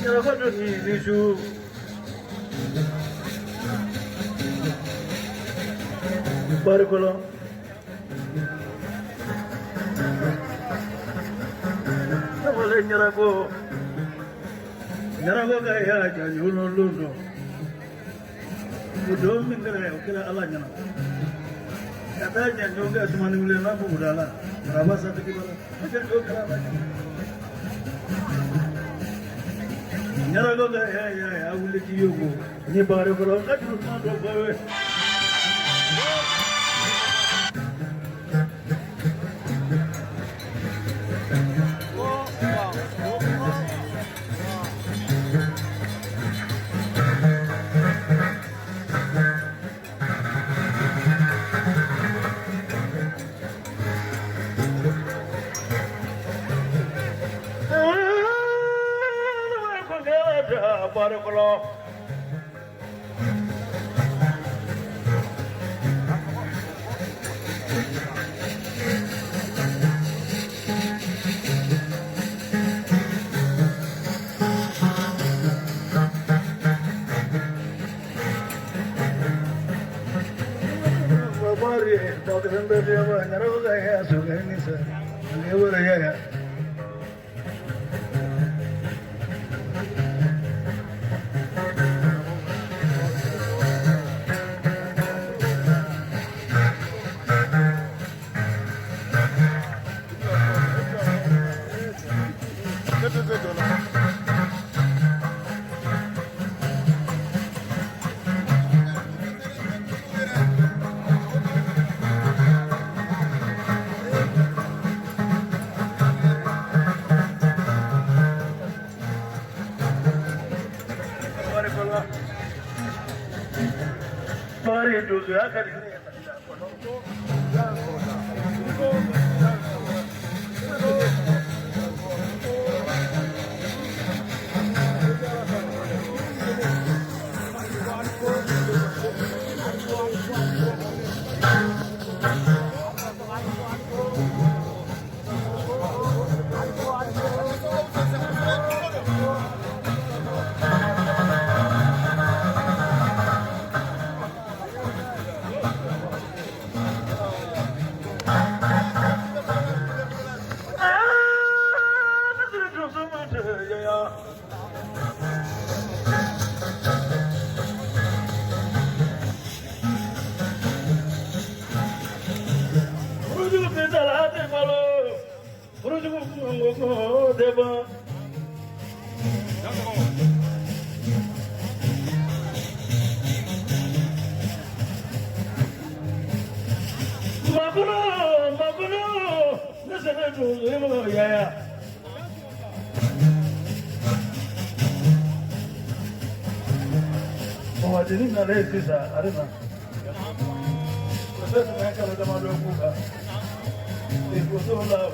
Nyarabadoni nishu Barikola Nawale Nyarago gaya jajuno lundo Udo mingere ukira ala nyana Kata janjoga sumani mule nabu udala Raba satu kibala Janjoga raba Nyarago gaya awule kiyogo Ni barikola kajuru mando bawe Barikolo Babari, Dr. Mbebe, Naraga, yes, okay, sir. Never here. Sorry, do you have Deva Magulo, listen to him, yeah. Oh, I didn't know this, I don't know. The first man the Maluka. It was so loud.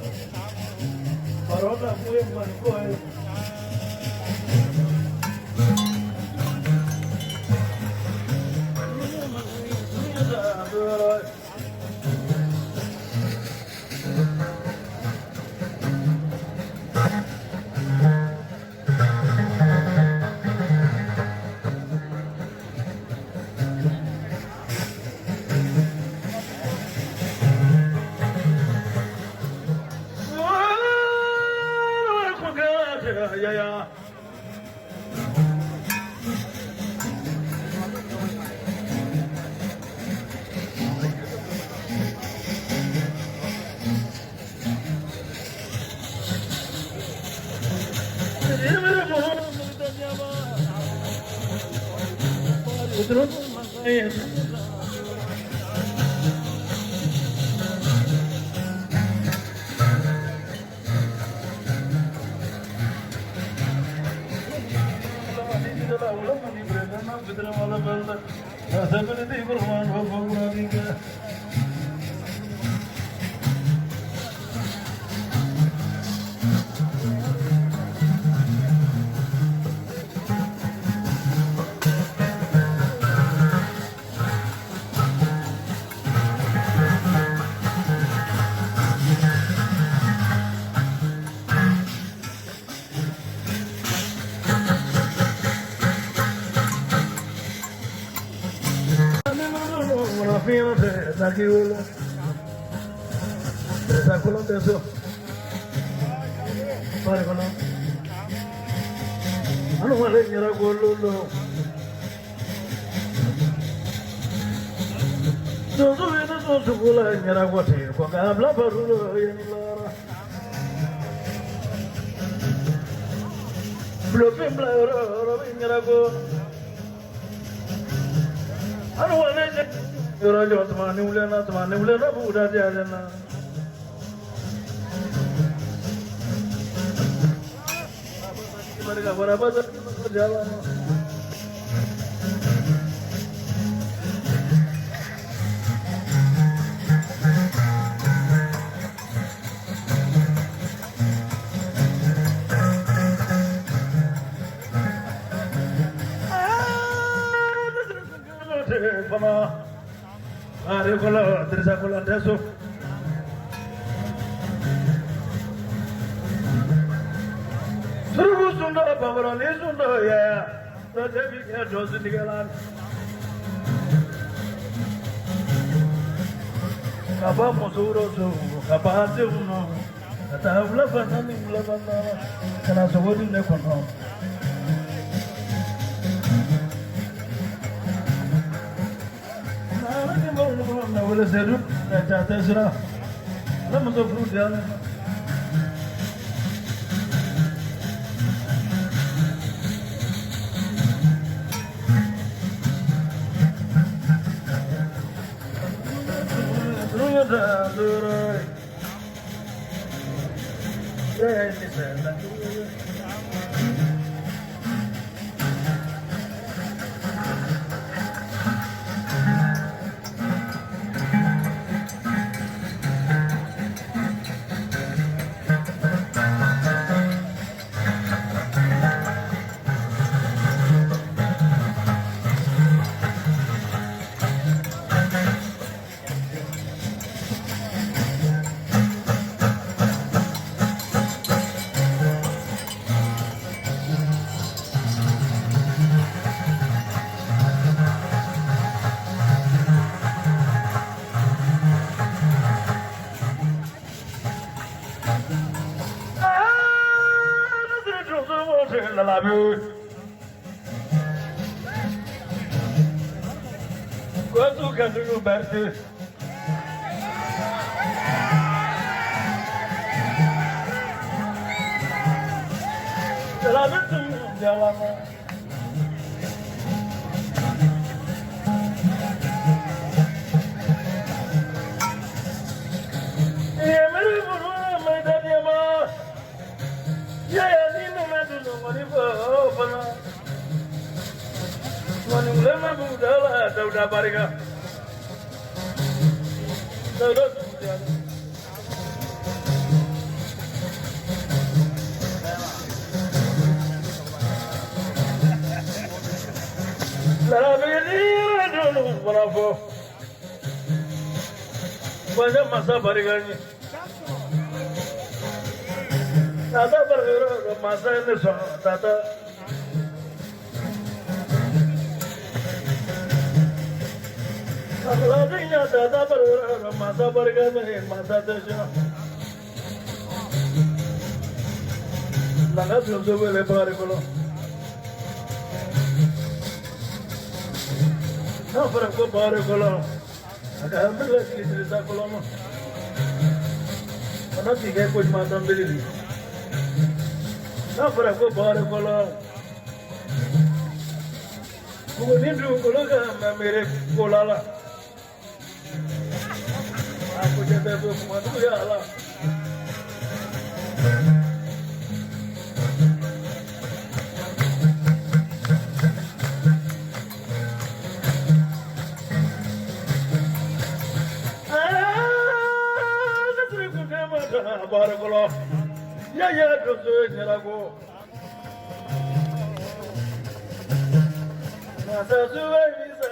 Barota fue Marco. Yeah. Nakiwala. Teresa Colón de eso. Para Colón. Anu wale nyara gololo. Josu ini josu gula nyara gote. Koka abla barulo yenilara. Blopin bla oro nyara go. Anu wale nyara jo tamane ulena buda jana. Berapa jalan? Hari kalau Teresa Colón de eso. Sunda Babarani Sunda ya, tetapi dia dosa tinggalan. Kapa musuro su, kapa hati uno, kata ulah pasani ulah pasana, karena sebudi nekono. Nah, ini baru nak boleh seru, jatuh serah, lah masuk perut jalan. Quanto canto no Berto? Jalan itu jalan. Ya meri buru medan ya mas. Ya ini medan nomor berapa? Manu lama muda lah, dah bariga. Dah. Lara begini, dulu berapa? Banyak masa bariga ni. Tata bariga masa ini tata. Lagi tata bariga masa bariga ni masa terjun. Nana belum boleh bariga lo. Nah, berapa bariga lo? Ada ambil lagi Teresa Colón. Mana tiga kuat macam beli. Nah, berapa bariga lo? Kemudian dulu kalau kan mere bola lah. Aku jadi tu madu ya lah. Barakallah. Ya dosa nyerago. Masa suai bisa.